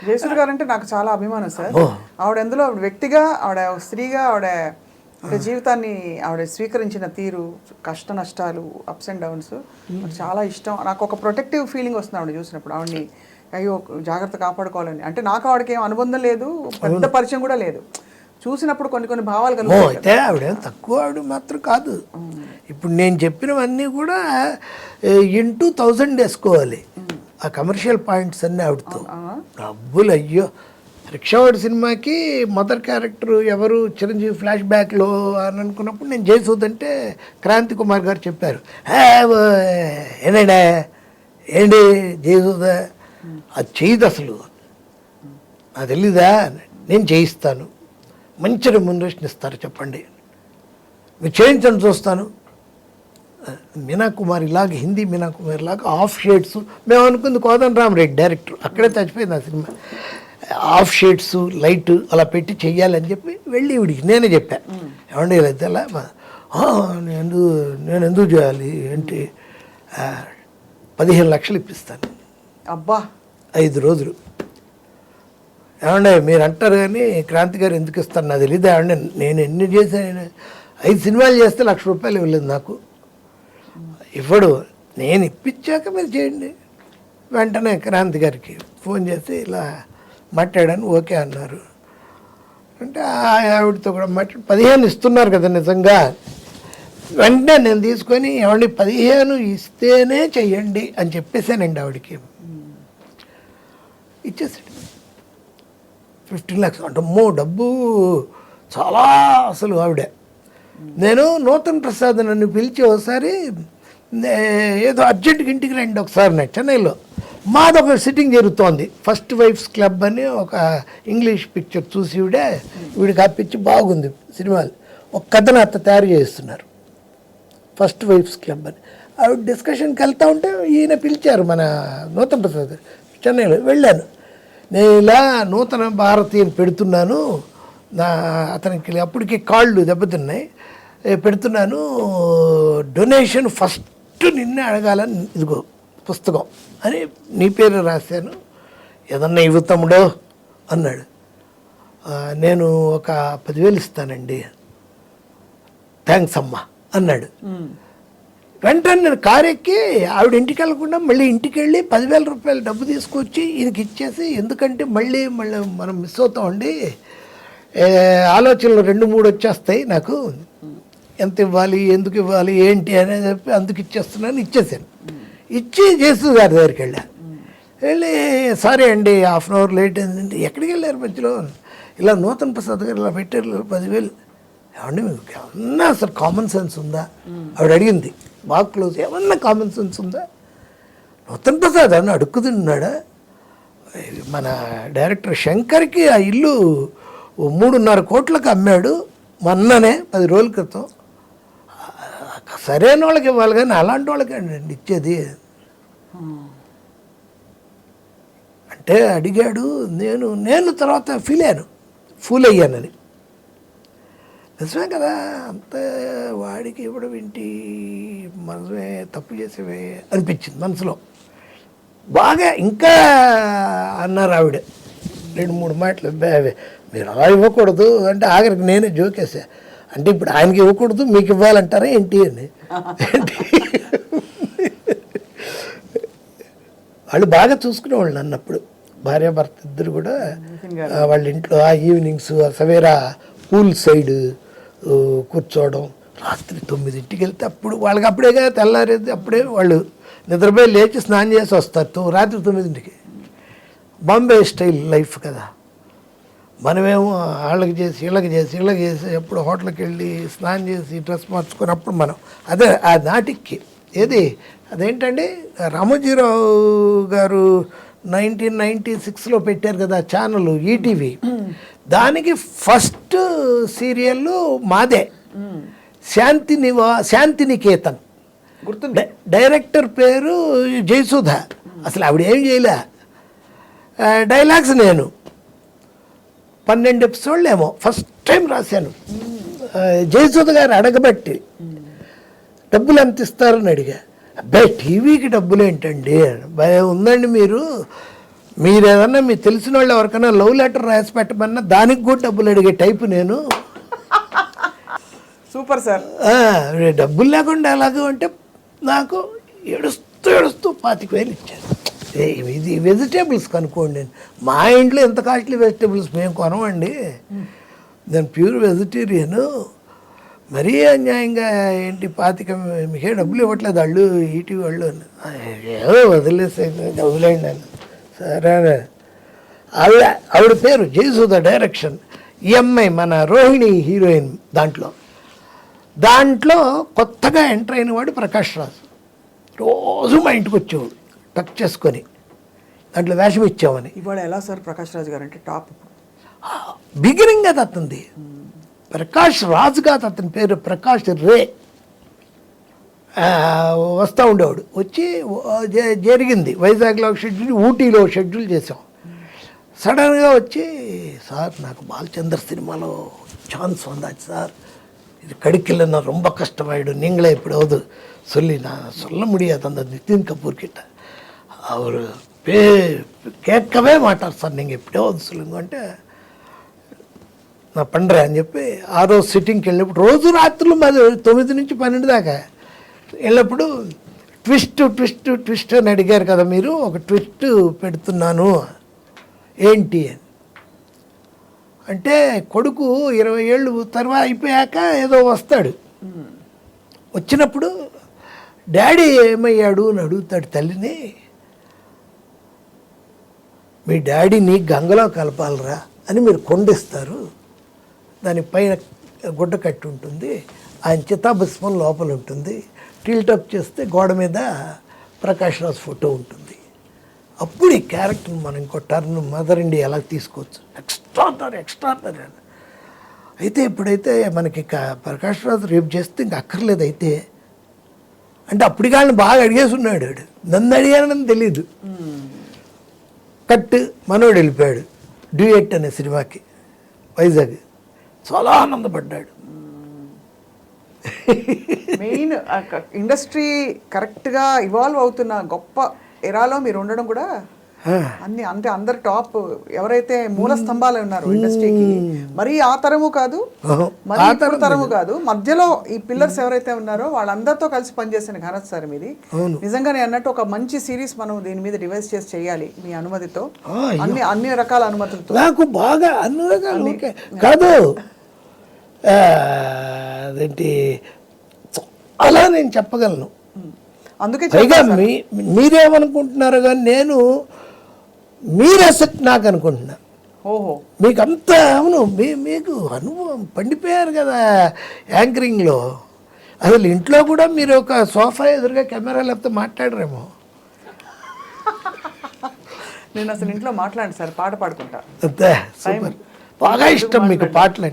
జయసుధ గారు అంటే నాకు చాలా అభిమానం సార్. ఆవిడ ఎందులో వ్యక్తిగా, ఆవిడ స్త్రీగా, ఆవిడ అంటే జీవితాన్ని ఆవిడ స్వీకరించిన తీరు, కష్ట నష్టాలు, అప్స్ అండ్ డౌన్స్ నాకు చాలా ఇష్టం. నాకు ఒక ప్రొటెక్టివ్ ఫీలింగ్ వస్తుంది ఆవిడ చూసినప్పుడు. ఆవిడని అయ్యో జాగ్రత్త కాపాడుకోవాలని. అంటే నాకు ఆవిడకి ఏం అనుబంధం లేదు, పెద్ద పరిచయం కూడా లేదు. చూసినప్పుడు కొన్ని భావాలు కలుగుతాయి. అయితే ఆవిడ తక్కువ ఆవిడ మాత్రం కాదు. ఇప్పుడు నేను చెప్పినవన్నీ కూడా ఇంటూ 1000 వేసుకోవాలి. ఆ కమర్షియల్ పాయింట్స్ అన్నీ ఆవిడతో. డబ్బులు అయ్యో, రిక్షావాడి సినిమాకి మదర్ క్యారెక్టర్ ఎవరు, చిరంజీవి ఫ్లాష్ బ్యాక్లో అని అనుకున్నప్పుడు నేను జయసూద్ అంటే క్రాంతి కుమార్ గారు చెప్పారు, ఏనాడా ఏంటి జయసూద అది చేయదు అసలు, నాకు తెలీదా, నేను చేయిస్తాను, మంచి రెమ్యునరేషన్ ఇస్తారు చెప్పండి, మీరు చేయించండి చూస్తాను. మీనా కుమార్ ఇలాగ, హిందీ మీనా కుమార్ ఇలాగ ఆఫ్ షేడ్స్, మేము అనుకుంది కోదండ రామరెడ్డి డైరెక్టర్, అక్కడే చచ్చిపోయింది ఆ సినిమా. ఆఫ్ షేడ్స్ లైట్ అలా పెట్టి చెయ్యాలని చెప్పి వెళ్ళి ఇవిడికి నేనే చెప్పాను, ఏమండి ఇలా అలా నేను ఎందుకు చేయాలి ఏంటి, 15 లక్షలు ఇప్పిస్తాను అబ్బా 5 రోజులు. ఏమండే మీరు అంటారు కానీ క్రాంతి గారు ఎందుకు ఇస్తాను నాకు తెలియదు. ఏమంటే నేను ఎన్ని చేశాను, 5 సినిమాలు చేస్తే ₹1,00,000 ఇవ్వలేదు నాకు, ఇవ్వడు, నేను ఇప్పించాక మీరు చేయండి. వెంటనే క్రాంతి గారికి ఫోన్ చేసి ఇలా మాట్లాడాను, ఓకే అన్నారు. అంటే ఆవిడతో కూడా మాట్లాడి 15 ఇస్తున్నారు కదా నిజంగా. వెంటనే నేను తీసుకొని ఏమండి 15 ఇస్తేనే చెయ్యండి అని చెప్పేశానండి ఆవిడకి. ఇచ్చేసాడు 15 lakhs. అంటే డబ్బు చాలా అసలు ఆవిడ. నేను నూతన్ ప్రసాద్ నన్ను పిలిచి ఒకసారి ఏదో అర్జెంట్గా ఇంటికి రండి ఒకసారి, నాకు చెన్నైలో మాదొక సిట్టింగ్ జరుగుతోంది, ఫస్ట్ వైఫ్స్ క్లబ్ అని ఒక ఇంగ్లీష్ పిక్చర్ చూసి వీడికి ఆ పిక్చర్ బాగుంది సినిమాలు, ఒక కథను అత్త తయారు చేస్తున్నారు ఫస్ట్ వైఫ్స్ క్లబ్ అని. ఆవిడ డిస్కషన్కి వెళ్తూ ఉంటే ఈయన పిలిచారు మన నూతన్ ప్రసాద్, చెన్నైలో వెళ్ళాను. నేను ఇలా నూతన భారతీయం పెడుతున్నాను, అతనికి అప్పటికి కాళ్ళు దెబ్బతిన్నాయి, పెడుతున్నాను, డొనేషన్ ఫస్ట్ నిన్నే అడగాలని, ఇదిగో పుస్తకం అని నీ పేరు రాశాను, ఏదన్నా ఇవ్వు తమ్ముడో అన్నాడు. నేను ఒక 10,000 ఇస్తానండి, థ్యాంక్స్ అమ్మా అన్నాడు. వెంటనే నేను కారు ఎక్కి ఆవిడ ఇంటికి వెళ్ళకుండా మళ్ళీ ఇంటికి వెళ్ళి ₹10,000 డబ్బు తీసుకొచ్చి ఈయనకి ఇచ్చేసి, ఎందుకంటే మళ్ళీ మనం మిస్ అవుతామండి, ఆలోచనలు 2-3 వచ్చేస్తాయి నాకు, ఎంత ఇవ్వాలి, ఎందుకు ఇవ్వాలి, ఏంటి అనేది చెప్పి అందుకు ఇచ్చేస్తున్నాను, ఇచ్చేసాను. ఇచ్చి జయసూద్ గారి దగ్గరికి వెళ్ళి సారీ అండి ½ an hour లేట్ అయిందండి. ఎక్కడికి వెళ్ళారు మధ్యలో, ఇలా నూతన్ ప్రసాద్ గారు ఇలా పెట్టారు 10,000, ఏమండి మీకు ఏమన్నా అసలు కామన్ సెన్స్ ఉందా ఆవిడ అడిగింది, బాగా క్లోజ్, ఏమన్నా కామన్ సెన్స్ ఉందా, నూతన్ ప్రసాద్ అని అడుక్కుతున్నాడా, మన డైరెక్టర్ శంకర్కి ఆ ఇల్లు 3.5 కోట్లకు అమ్మాడు మొన్ననే 10 రోజుల క్రితం, సరైన వాళ్ళకి ఇవ్వాలి కానీ అలాంటి వాళ్ళకి అండి ఇచ్చేది అంటే అడిగాడు. నేను తర్వాత ఫూల్ అయ్యానని, నిజమే కదా, అంత వాడికి ఇవ్వడం ఏంటి, మనమే తప్పు చేసేవే అనిపించింది మనసులో బాగా. ఇంకా అన్నారు ఆవిడ 2-3 మాటలు, మీరు అలా ఇవ్వకూడదు అంటే ఆఖరికి నేనే జోకేసా, అంటే ఇప్పుడు ఆయనకి ఇవ్వకూడదు మీకు ఇవ్వాలంటారా ఏంటి అని. వాళ్ళు బాగా చూసుకునేవాళ్ళు అన్నప్పుడు, భార్యాభర్త ఇద్దరు కూడా వాళ్ళ ఇంట్లో ఆ ఈవినింగ్స్ సవేరా పూల్ సైడ్ కూర్చోవడం, రాత్రి 9ంటికి వెళ్తే అప్పుడు వాళ్ళకి అప్పుడేగా తెల్లారేది, అప్పుడే వాళ్ళు నిద్రపోయి లేచి స్నానం చేసి వస్తారు రాత్రి 9ంటికి. బాంబే స్టైల్ లైఫ్ కదా, మనమేమో వాళ్ళకి చేసి వీళ్ళకి చేసి ఎప్పుడు హోటల్కి వెళ్ళి స్నానం చేసి డ్రెస్ మార్చుకొని అప్పుడు మనం అదే ఆ నాటికి ఏది అదేంటండి రామోజీరావు గారు 1996లో పెట్టారు కదా ఛానల్ ఈటీవీ, దానికి ఫస్ట్ సీరియల్ మాదే, శాంతినికేతన్, గుర్తుంది, డైరెక్టర్ పేరు జయసుధ. అసలు ఆవిడ ఏం చేయలే, డైలాగ్స్ నేను 12 ఎపిసోడ్లు ఏమో ఫస్ట్ టైం రాశాను. జయసుధ గారు అడగబట్టి డబ్బులు ఎంత ఇస్తారని అడిగా, అబ్బాయి టీవీకి డబ్బులు ఏంటండి, భయ ఉందండి, మీరు మీరు ఏదన్నా మీకు తెలిసిన వాళ్ళు ఎవరికైనా లవ్ లెటర్ రాసి పెట్టమన్నా దానికి కూడా డబ్బులు అడిగే టైపు నేను. Super sir. డబ్బులు లేకుండా ఎలాగో అంటే నాకు ఏడుస్తూ 25,000 ఇచ్చారు. ఇది వెజిటేబుల్స్ కనుక్కోండి, నేను మా ఇంట్లో ఎంత కాస్ట్లీ వెజిటేబుల్స్ మేము కొనమండి, నేను ప్యూర్ వెజిటేరియను. మరీ అన్యాయంగా ఏంటి 25,000 మీకే డబ్బులు ఇవ్వట్లేదు వాళ్ళు ఈటీ వాళ్ళు అని. ఏదో వదిలేండి అని. సరే ఆవిడ పేరు జయసుధ, డైరెక్షన్. ఈ అమ్మాయి మన రోహిణి హీరోయిన్. దాంట్లో కొత్తగా ఎంటర్ అయిన వాడు ప్రకాష్ రాజు. రోజు మా ఇంటికి వచ్చేవాడు టక్ చేసుకొని, దాంట్లో వేషం ఇచ్చామని. ఇవాళ ఎలా సార్ ప్రకాష్ రాజ్ గారు అంటే టాప్? బిగినింగ్ అది అతనిది. ప్రకాష్ రాజు కాదు అతని పేరు, ప్రకాష్ రే. వస్తూ ఉండేవాడు. వచ్చి జరిగింది వైజాగ్లో షెడ్యూల్, ఊటీలో షెడ్యూల్ చేసాం. సడన్గా వచ్చి, సార్ నాకు బాలచంద్ర సినిమాలో ఛాన్స్ வந்தாச்சு சார், இது கிடைக்கல, நான் ரொம்ப கஷ்டமாயிடும், நீங்களே எப்படியாவது சொல்லி நான் சொல்ல முடியாது அந்த நிதின் கபூர் கிட்ட. அவர் கேட்கவே மாட்டார் సార్, நீங்கள் எப்படியாவது சொல்லுங்க అంటే నా పండ్రా అని చెప్పి ఆ రోజు సిట్టింగ్కి వెళ్ళినప్పుడు రోజు రాత్రులు మాది 9 నుంచి 12 దాకా వెళ్ళినప్పుడు ట్విస్ట్ అని అడిగారు కదా మీరు, ఒక ట్విస్ట్ పెడుతున్నాను ఏంటి అని అంటే, కొడుకు 20 ఏళ్ళు తర్వాత అయిపోయాక ఏదో వస్తాడు. వచ్చినప్పుడు డాడీ ఏమయ్యాడు అని అడుగుతాడు తల్లిని. మీ డాడీని గంగలో కలపాలరా అని మీరు కొండిస్తారు, దానిపైన గుడ్డ కట్టి ఉంటుంది, ఆయన చితాభస్మం లోపల ఉంటుంది, టిల్టప్ చేస్తే గోడ మీద ప్రకాష్ రాజ్ ఫోటో ఉంటుంది. అప్పుడు ఈ క్యారెక్టర్ని మనం ఇంకో టర్న్ మదర్ ఇండియా ఎలా తీసుకోవచ్చు. ఎక్స్ట్రాడనరీ అని. అయితే ఇప్పుడైతే మనకి ప్రకాష్ రాజ్ రేపు చేస్తే ఇంక అక్కర్లేదు అయితే అంటే, అప్పుడు కానీ బాగా అడిగేసి ఉన్నాడు వాడు, నన్ను అడిగానని తెలీదు. కట్ మనోడు వెళ్ళిపోయాడు డ్యూయట్ అనే సినిమాకి వైజాగ్. చాలా ఆనందపడ్డాడు. మెయిన్ ఇండస్ట్రీ కరెక్ట్గా ఇవాల్వ్ అవుతున్న గొప్ప ఎరాలో మీరు ఉండడం కూడా అన్ని అంటే అందరు టాప్ ఎవరైతే మూల స్తంభాలు ఉన్నారు ఇండస్ట్రీకి, మరీ ఆ తరము కాదు, మరీ ఇప్పుడు తరము కాదు, మధ్యలో ఈ పిల్లర్స్ ఎవరైతే ఉన్నారో వాళ్ళందరితో కలిసి పనిచేసిన ఘనత సార్ మీది. నిజంగా నేను అన్నట్టు ఒక మంచి సిరీస్ మనం దీని మీద డివైస్ చేసి చేయాలి మీ అనుమతితో, అన్ని రకాల అనుమతులతో. నాకు బాగా అన్ని రకాలు కాదు, అదేంటి అలా నేను చెప్పగలను. అందుకే పైగా మీరేమనుకుంటున్నారు కానీ నేను మీరు అసెట్ నాకు అనుకుంటున్నా. ఓహో, మీకు అంత అవును, మీకు అనుభవం పండిపోయారు కదా యాంకరింగ్లో. అసలు ఇంట్లో కూడా మీరు ఒక సోఫా ఎదురుగా కెమెరా లేకపోతే మాట్లాడరేమో. నేను అసలు ఇంట్లో మాట్లాడండి సార్, పాట పాడుకుంటా. అంతే, సూపర్. బాగా ఇష్టం మీకు పాటలు.